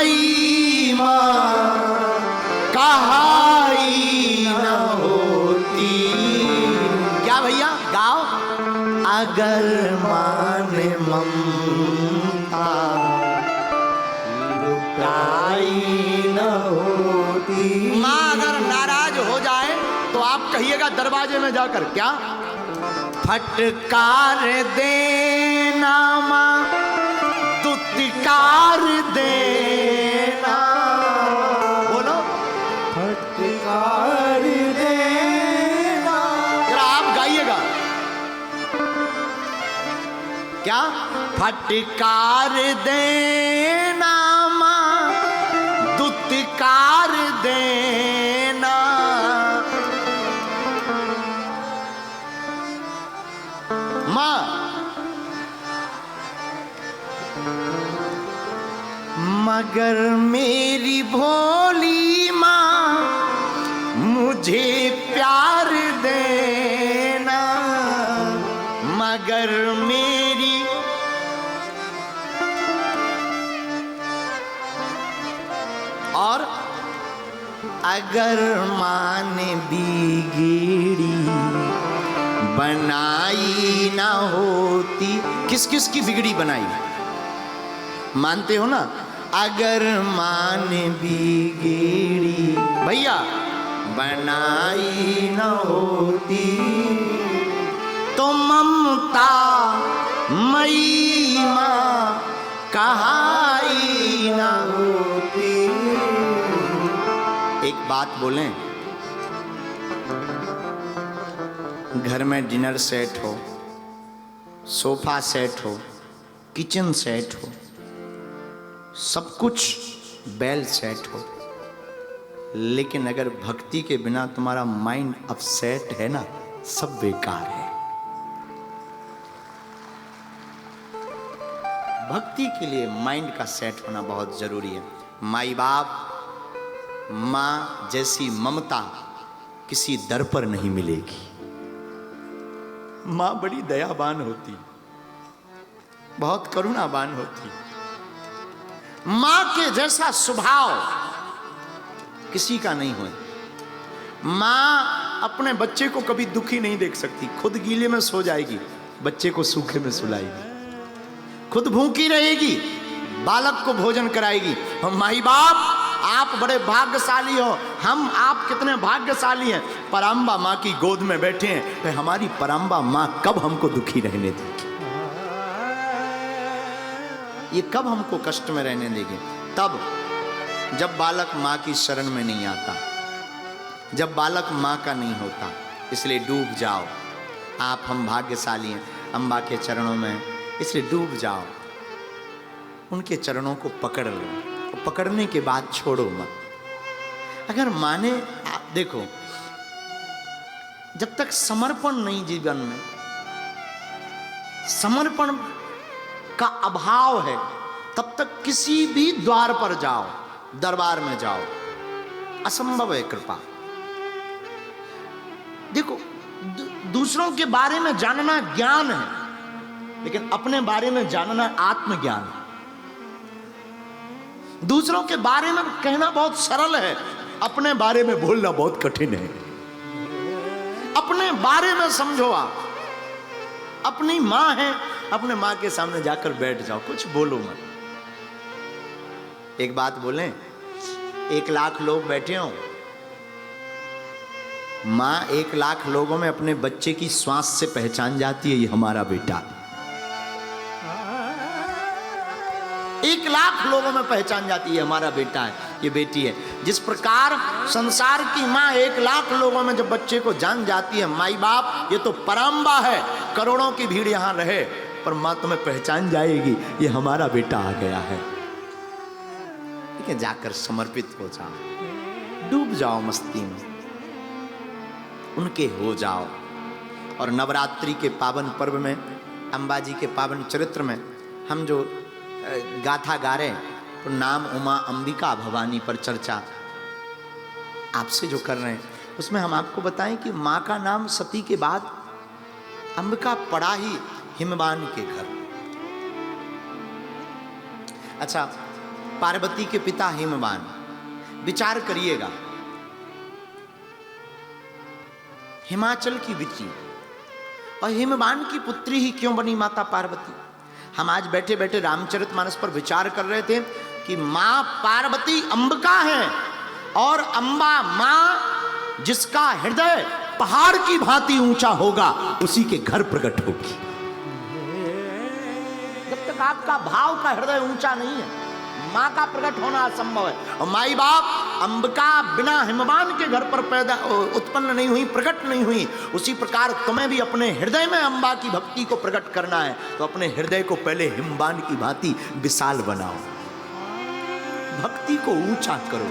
मई माँ कहाई न होती। क्या भैया गाओ। अगर माने ममता लुटाई न होती। माँ अगर नाराज हो जाए तो आप कहिएगा दरवाजे में जाकर, क्या फटकार देना माँ, दुत्कार देना। बोलो फटकार देना। जरा आप गाइएगा। क्या फटकार देना माँ, दुत्कार देना। माँ मगर मेरी भोली माँ मुझे प्यार देना। मगर मेरी और अगर माँ ने बिगड़ी बनाई ना होती। किस किस की बिगड़ी बनाई मानते हो ना। अगर माँ ने बिगड़ी भैया बनाई ना होती तो ममता मई माँ कहाई ना होती। एक बात बोलें, घर में डिनर सेट हो, सोफा सेट हो, किचन सेट हो, सब कुछ बेल सेट हो, लेकिन अगर भक्ति के बिना तुम्हारा माइंड अपसेट है ना, सब बेकार है। भक्ति के लिए माइंड का सेट होना बहुत जरूरी है। माई बाप माँ जैसी ममता किसी दर पर नहीं मिलेगी। माँ बड़ी दयावान होती, बहुत करुणावान होती। माँ के जैसा स्वभाव किसी का नहीं हो। माँ अपने बच्चे को कभी दुखी नहीं देख सकती। खुद गीले में सो जाएगी, बच्चे को सूखे में सुलाएगी। खुद भूखी रहेगी, बालक को भोजन कराएगी। हम माई बाप आप बड़े भाग्यशाली हो, हम आप कितने भाग्यशाली हैं। पराम्बा माँ की गोद में बैठे हैं। तो हमारी पराम्बा माँ कब हमको दुखी रहने देगी? ये कब हमको कष्ट में रहने देगी? तब जब बालक माँ की शरण में नहीं आता, जब बालक माँ का नहीं होता। इसलिए डूब जाओ आप। हम भाग्यशाली हैं अम्बा के चरणों में, इसलिए डूब जाओ। उनके चरणों को पकड़ लो, पकड़ने के बाद छोड़ो मत। अगर माने देखो, जब तक समर्पण नहीं जीवन में, समर्पण का अभाव है, तब तक किसी भी द्वार पर जाओ, दरबार में जाओ, असंभव है कृपा। देखो दूसरों के बारे में जानना ज्ञान है, लेकिन अपने बारे में जानना आत्मज्ञान है। दूसरों के बारे में कहना बहुत सरल है, अपने बारे में बोलना बहुत कठिन है। अपने बारे में समझो आप। अपनी माँ है, अपने माँ के सामने जाकर बैठ जाओ, कुछ बोलो मत। एक बात बोलें, 1 लाख लोग बैठे हों, माँ 1 लाख लोगों में अपने बच्चे की श्वास से पहचान जाती है ये हमारा बेटा। 1 लाख लोगों में पहचान जाती है हमारा बेटा है, ये बेटी है। जिस प्रकार संसार की माँ 1 लाख लोगों में जब बच्चे को जान जाती है, माई बाप ये तो पराम्बा है, करोड़ों की भीड़ यहाँ रहे पर माँ तुम्हें पहचान जाएगी, ये हमारा बेटा आ गया है। ठीक है, जाकर समर्पित हो जाओ, डूब जाओ मस्ती में, उनके हो जाओ। और नवरात्रि के पावन पर्व में, अंबाजी के पावन चरित्र में हम जो गाथा गा रहे हैं, तो नाम उमा अंबिका भवानी पर चर्चा आपसे जो कर रहे हैं, उसमें हम आपको बताएं कि माँ का नाम सती के बाद अंबिका पड़ा ही हिमवान के घर। अच्छा, पार्वती के पिता हिमवान। विचार करिएगा, हिमाचल की बिटी और हिमवान की पुत्री ही क्यों बनी माता पार्वती? हम आज बैठे बैठे रामचरितमानस पर विचार कर रहे थे कि मां पार्वती अंबिका है, और अंबा मां जिसका हृदय पहाड़ की भांति ऊंचा होगा उसी के घर प्रकट होगी। जब तक आपका भाव का हृदय ऊंचा नहीं है, मां का प्रकट होना असंभव है। और माई बाप अंबिका बिना हिमवान के घर पर पैदा उत्पन्न नहीं हुई, प्रकट नहीं हुई। उसी प्रकार तुम्हें भी अपने हृदय में अंबा की भक्ति को प्रकट करना है, तो अपने हृदय को पहले हिमवान की भांति विशाल बनाओ, भक्ति को ऊंचा करो।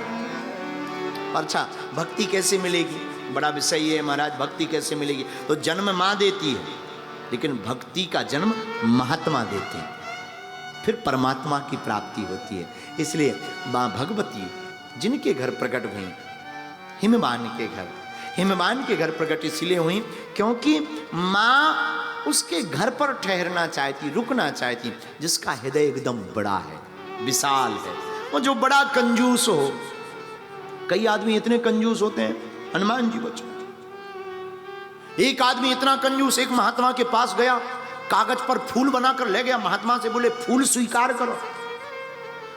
अच्छा, भक्ति कैसे मिलेगी? बड़ा विषय है महाराज, भक्ति कैसे मिलेगी? तो जन्म मां देती है, लेकिन भक्ति का जन्म महात्मा देते हैं, फिर परमात्मा की प्राप्ति होती है। इसलिए मां भगवती जिनके घर प्रकट हुई, हिमवान के घर प्रकट इसलिए हुई क्योंकि मां उसके घर पर ठहरना चाहती, रुकना चाहती, जिसका हृदय एकदम बड़ा है, विशाल है। वो जो बड़ा कंजूस हो, कई आदमी इतने कंजूस होते हैं, हनुमान जी बचो। एक आदमी इतना कंजूस, एक महात्मा के पास गया, कागज पर फूल बनाकर ले गया, महात्मा से बोले फूल स्वीकार करो।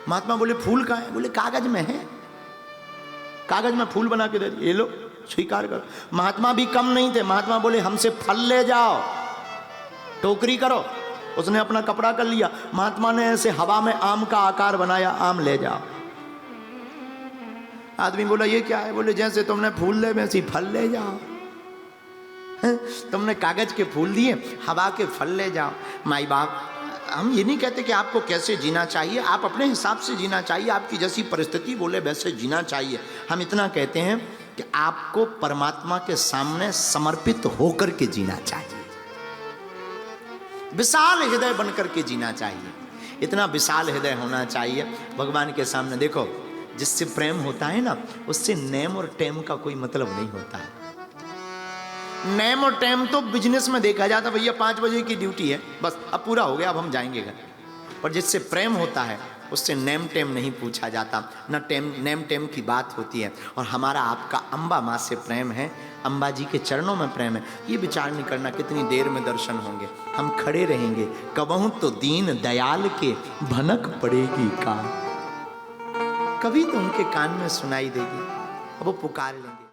महात्मा बोले फूल कहाँ है? बोले कागज में है, कागज में फूल बना के दे दिए, ये लो स्वीकार करो। महात्मा भी कम नहीं थे, महात्मा बोले हमसे फल ले जाओ, टोकरी करो। उसने अपना कपड़ा कर लिया, महात्मा ने ऐसे हवा में आम का आकार बनाया, आम ले जाओ। आदमी बोला ये क्या है? बोले जैसे तुमने फूल ले वैसे फल ले जाओ, तुमने कागज के फूल दिए, हवा के फल ले जाओ। माई बाप, हम ये नहीं कहते कि आपको कैसे जीना चाहिए, आप अपने हिसाब से जीना चाहिए, आपकी जैसी परिस्थिति बोले वैसे जीना चाहिए। हम इतना कहते हैं कि आपको परमात्मा के सामने समर्पित होकर के जीना चाहिए, विशाल हृदय बनकर के जीना चाहिए। इतना विशाल हृदय होना चाहिए भगवान के सामने। देखो, जिससे प्रेम होता है ना, उससे नेम और टेम का कोई मतलब नहीं होता है। नेम और टेम तो बिजनेस में देखा जाता, भैया 5 बजे की ड्यूटी है, बस अब पूरा हो गया, अब हम जाएंगे घर। पर जिससे प्रेम होता है उससे नेम टेम नहीं पूछा जाता, न नेम टेम की बात होती है। और हमारा आपका अंबा माँ से प्रेम है, अंबा जी के चरणों में प्रेम है। ये विचार नहीं करना कितनी देर में दर्शन होंगे, हम खड़े रहेंगे, कबहू तो दीन दयाल के भनक पड़ेगी का, कभी तो उनके कान में सुनाई देगी, अब वो पुकार लेंगे।